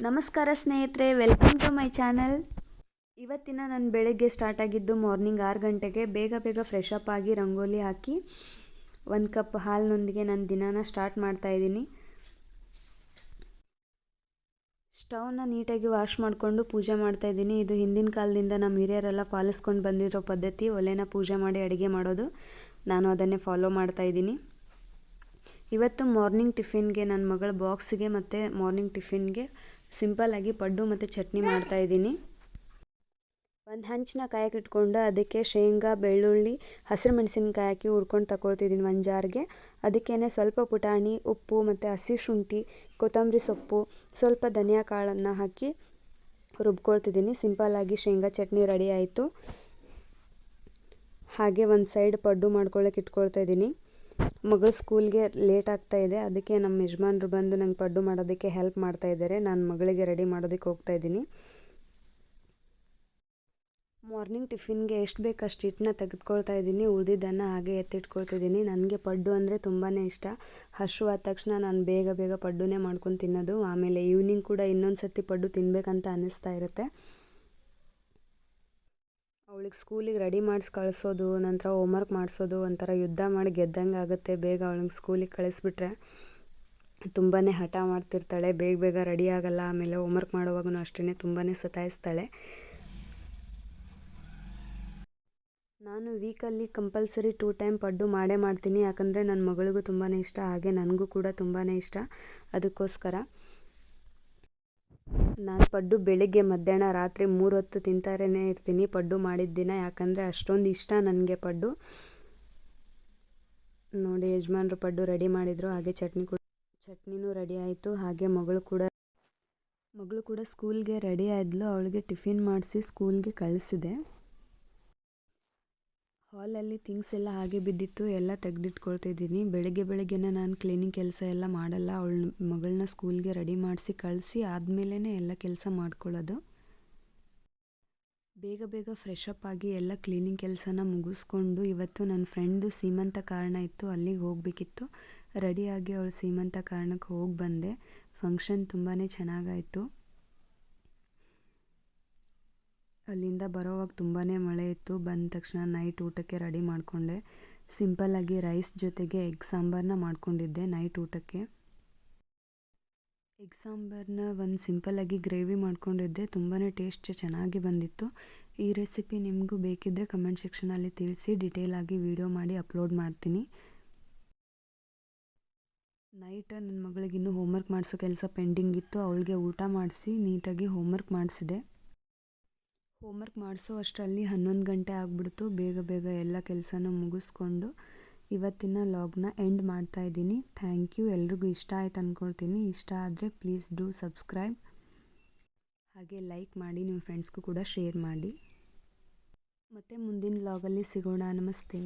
ನಮಸ್ಕಾರ ಸ್ನೇಹಿತರೆ, welcome to my channel. ಇವತ್ತಿನ ನನ್ನ ಬೆಳಗ್ಗೆ ಸ್ಟಾರ್ಟ್ ಆಗಿದ್ದು ಮಾರ್ನಿಂಗ್ 6 ಗಂಟೆಗೆ. ಬೇಗ ಫ್ರೆಶ್ ಅಪ್ ಆಗಿ ರಂಗೋಲಿ ಹಾಕಿ 1 ಕಪ್ ಹಾಲಿನೊಂದಿಗೆ ನನ್ನ ದಿನಾನ ಸ್ಟಾರ್ಟ್ ಮಾಡ್ತಾಯಿದ್ದೀನಿ. ಸ್ಟವ್ನ ನೀಟಾಗಿ ವಾಶ್ ಮಾಡಿಕೊಂಡು ಪೂಜೆ ಮಾಡ್ತಾಯಿದ್ದೀನಿ. ಇದು ಹಿಂದಿನ ಕಾಲದಿಂದ ನಮ್ಮ ಹಿರಿಯರೆಲ್ಲ ಪಾಲಿಸ್ಕೊಂಡು ಬಂದಿರೋ ಪದ್ಧತಿ, ಒಲೆನ ಪೂಜೆ ಮಾಡಿ ಅಡುಗೆ ಮಾಡೋದು. ನಾನು ಅದನ್ನೇ ಫಾಲೋ ಮಾಡ್ತಾಯಿದ್ದೀನಿ. ಇವತ್ತು ಮಾರ್ನಿಂಗ್ ಟಿಫಿನ್ಗೆ ನನ್ನ ಮಗಳ ಬಾಕ್ಸಿಗೆ ಮತ್ತು ಮಾರ್ನಿಂಗ್ ಟಿಫಿನ್ಗೆ ಸಿಂಪಲ್ಲಾಗಿ ಪಡ್ಡು ಮತ್ತು ಚಟ್ನಿ ಮಾಡ್ತಾಯಿದ್ದೀನಿ. ಒಂದು ಹಂಚನ್ನ ಕಾಯಕ್ಕೆ ಇಟ್ಕೊಂಡು ಅದಕ್ಕೆ ಶೇಂಗಾ, ಬೆಳ್ಳುಳ್ಳಿ, ಹಸಿರು ಮೆಣಸಿನ್ಕಾಯಿ ಹಾಕಿ ಹುರ್ಕೊಂಡು ತಗೊಳ್ತಿದ್ದೀನಿ ಒಂದು ಜಾರ್ಗೆ. ಅದಕ್ಕೇ ಸ್ವಲ್ಪ ಪುಟಾಣಿ, ಉಪ್ಪು ಮತ್ತು ಹಸಿ ಶುಂಠಿ, ಕೊತ್ತಂಬರಿ ಸೊಪ್ಪು, ಸ್ವಲ್ಪ ಧನಿಯಾ ಕಾಳನ್ನು ಹಾಕಿ ರುಬ್ಕೊಳ್ತಿದ್ದೀನಿ. ಸಿಂಪಲ್ಲಾಗಿ ಶೇಂಗಾ ಚಟ್ನಿ ರೆಡಿ ಆಯಿತು. ಹಾಗೆ ಒಂದು ಸೈಡ್ ಪಡ್ಡು ಮಾಡ್ಕೊಳ್ಳೋಕೆ ಇಟ್ಕೊಳ್ತಾ ಇದ್ದೀನಿ. ಮಗಳು ಸ್ಕೂಲ್ಗೆ ಲೇಟ್ ಆಗ್ತಾ ಇದೆ, ಅದಕ್ಕೆ ನಮ್ಮ ಯಜಮಾನ್ರು ಬಂದು ನಂಗೆ ಪಡ್ಡು ಮಾಡೋದಕ್ಕೆ ಹೆಲ್ಪ್ ಮಾಡ್ತಾ ಇದ್ದಾರೆ. ನಾನು ಮಗಳಿಗೆ ರೆಡಿ ಮಾಡೋದಕ್ಕೆ ಹೋಗ್ತಾ ಇದ್ದೀನಿ. ಮಾರ್ನಿಂಗ್ ಟಿಫಿನ್ಗೆ ಎಷ್ಟು ಬೇಕು ಅಷ್ಟು ಹಿಟ್ಟನ್ನ ತೆಗೆದುಕೊಳ್ತಾ ಇದ್ದೀನಿ. ಉಳಿದಿದ್ದನ್ನು ಹಾಗೆ ಎತ್ತಿಟ್ಕೊಳ್ತಿದ್ದೀನಿ. ನನಗೆ ಪಡ್ಡು ಅಂದರೆ ತುಂಬಾ ಇಷ್ಟ. ಹಸಿವಾದ ತಕ್ಷಣ ನಾನು ಬೇಗ ಪಡ್ಡುನೇ ಮಾಡ್ಕೊಂಡು ತಿನ್ನೋದು. ಆಮೇಲೆ ಈವ್ನಿಂಗ್ ಕೂಡ ಇನ್ನೊಂದು ಸರ್ತಿ ಪಡ್ಡು ತಿನ್ನಬೇಕಂತ ಅನ್ನಿಸ್ತಾ ಇರುತ್ತೆ. ಅವಳಿಗೆ ಸ್ಕೂಲಿಗೆ ರೆಡಿ ಮಾಡಿಸಿ ಕಳಿಸೋದು, ನಂತರ ಹೋಮ್ವರ್ಕ್ ಮಾಡಿಸೋದು ಒಂಥರ ಯುದ್ಧ ಮಾಡಿ ಗೆದ್ದಂಗೆ ಆಗುತ್ತೆ. ಬೇಗ ಅವಳಿಗೆ ಸ್ಕೂಲಿಗೆ ಕಳಿಸ್ಬಿಟ್ರೆ ತುಂಬಾ ಹಠ ಮಾಡ್ತಿರ್ತಾಳೆ, ಬೇಗ ರೆಡಿ ಆಗಲ್ಲ. ಆಮೇಲೆ ಹೋಮ್ವರ್ಕ್ ಮಾಡುವಾಗೂ ಅಷ್ಟೇ ತುಂಬಾ ಸತಾಯಿಸ್ತಾಳೆ. ನಾನು ವೀಕಲ್ಲಿ ಕಂಪಲ್ಸರಿ 2 ಟೈಮ್ ಪಡ್ಡು ಮಾಡೇ ಮಾಡ್ತೀನಿ. ಯಾಕಂದರೆ ನನ್ನ ಮಗಳಿಗೂ ತುಂಬಾ ಇಷ್ಟ, ಹಾಗೆ ನನಗೂ ಕೂಡ ತುಂಬಾ ಇಷ್ಟ. ಅದಕ್ಕೋಸ್ಕರ ನಾನು ಪಡ್ಡು ಬೆಳಿಗ್ಗೆ, ಮಧ್ಯಾಹ್ನ, ರಾತ್ರಿ 3 ಹೊತ್ತು ತಿಂತಾರೇ ಇರ್ತೀನಿ ಪಡ್ಡು ಮಾಡಿದ ದಿನ. ಯಾಕಂದರೆ ಅಷ್ಟೊಂದು ಇಷ್ಟ ನನಗೆ ಪಡ್ಡು. ನೋಡಿ, ಯಜಮಾನ್ರು ಪಡ್ಡು ರೆಡಿ ಮಾಡಿದರು. ಹಾಗೆ ಚಟ್ನಿನೂ ರೆಡಿ ಆಯಿತು. ಹಾಗೆ ಮಗಳು ಕೂಡ ಸ್ಕೂಲ್ಗೆ ರೆಡಿ ಆದ್ಲು. ಅವಳಿಗೆ ಟಿಫಿನ್ ಮಾಡಿಸಿ ಸ್ಕೂಲ್ಗೆ ಕಳಿಸಿದೆ. ಹಾಲಲ್ಲಿ ಥಿಂಗ್ಸ್ ಎಲ್ಲ ಹಾಗೆ ಬಿದ್ದಿತ್ತು, ಎಲ್ಲ ತೆಗೆದಿಟ್ಕೊಳ್ತಿದ್ದೀನಿ. ಬೆಳಗ್ಗೆನೇ ನಾನು ಕ್ಲೀನಿಂಗ್ ಕೆಲಸ ಎಲ್ಲ ಮಾಡಲ್ಲ. ಮಗಳನ್ನ ಸ್ಕೂಲ್ಗೆ ರೆಡಿ ಮಾಡಿಸಿ ಕಳಿಸಿ ಆದಮೇಲೆ ಎಲ್ಲ ಕೆಲಸ ಮಾಡ್ಕೊಳ್ಳೋದು. ಬೇಗ ಫ್ರೆಶ್ ಅಪ್ ಆಗಿ ಎಲ್ಲ ಕ್ಲೀನಿಂಗ್ ಕೆಲಸನ ಮುಗಿಸ್ಕೊಂಡು, ಇವತ್ತು ನನ್ನ ಫ್ರೆಂಡು ಸೀಮಂತ ಕಾರಣ ಇತ್ತು, ಅಲ್ಲಿಗೆ ಹೋಗಬೇಕಿತ್ತು. ರೆಡಿಯಾಗಿ ಅವಳು ಸೀಮಂತ ಕಾರಣಕ್ಕೆ ಹೋಗಿ ಬಂದೆ. ಫಂಕ್ಷನ್ ತುಂಬಾ ಚೆನ್ನಾಗಾಯಿತು. ಅಲ್ಲಿಂದ ಬರೋವಾಗ ತುಂಬಾ ಮಳೆ ಇತ್ತು. ಬಂದ ತಕ್ಷಣ ನೈಟ್ ಊಟಕ್ಕೆ ರೆಡಿ ಮಾಡಿಕೊಂಡೆ. ಸಿಂಪಲ್ಲಾಗಿ ರೈಸ್ ಜೊತೆಗೆ ಎಗ್ ಸಾಂಬಾರನ್ನ ಮಾಡ್ಕೊಂಡಿದ್ದೆ ನೈಟ್ ಊಟಕ್ಕೆ. ಎಗ್ ಸಾಂಬಾರನ್ನ ಒಂದು ಸಿಂಪಲ್ಲಾಗಿ ಗ್ರೇವಿ ಮಾಡ್ಕೊಂಡಿದ್ದೆ. ತುಂಬಾ ಟೇಸ್ಟ್ ಚೆನ್ನಾಗಿ ಬಂದಿತ್ತು. ಈ ರೆಸಿಪಿ ನಿಮಗೂ ಬೇಕಿದ್ದರೆ ಕಮೆಂಟ್ ಸೆಕ್ಷನಲ್ಲಿ ತಿಳಿಸಿ. ಡೀಟೇಲಾಗಿ ವಿಡಿಯೋ ಮಾಡಿ ಅಪ್ಲೋಡ್ ಮಾಡ್ತೀನಿ. ನೈಟ್ ನನ್ನ ಮಗಳಿಗೆ ಇನ್ನೂ ಹೋಮ್ವರ್ಕ್ ಮಾಡಿಸೋ ಕೆಲಸ ಪೆಂಡಿಂಗ್ ಇತ್ತು. ಅವಳಿಗೆ ಊಟ ಮಾಡಿಸಿ ನೀಟಾಗಿ ಹೋಮ್ವರ್ಕ್ ಮಾಡಿಸಿದೆ. ಹೋಮ್ವರ್ಕ್ ಮಾಡಿಸೋ ಅಷ್ಟರಲ್ಲಿ 11 ಗಂಟೆ ಆಗಿಬಿಡ್ತು. ಬೇಗ ಎಲ್ಲ ಕೆಲಸನೂ ಮುಗಿಸ್ಕೊಂಡು ಇವತ್ತಿನ ಲಾಗ್ನ ಎಂಡ್ ಮಾಡ್ತಾ ಇದ್ದೀನಿ. Thank you. ಎಲ್ರಿಗೂ ಇಷ್ಟ ಆಯ್ತು ಅಂದ್ಕೊಳ್ತೀನಿ. ಇಷ್ಟ ಆದರೆ ಪ್ಲೀಸ್ ಡೂ ಸಬ್ಸ್ಕ್ರೈಬ್. ಹಾಗೆ ಲೈಕ್ ಮಾಡಿ, ನಿಮ್ಮ ಫ್ರೆಂಡ್ಸ್ಗೂ ಕೂಡ ಶೇರ್ ಮಾಡಿ. ಮತ್ತೆ ಮುಂದಿನ ಲಾಗಲ್ಲಿ ಸಿಗೋಣ. ನಮಸ್ತೆ.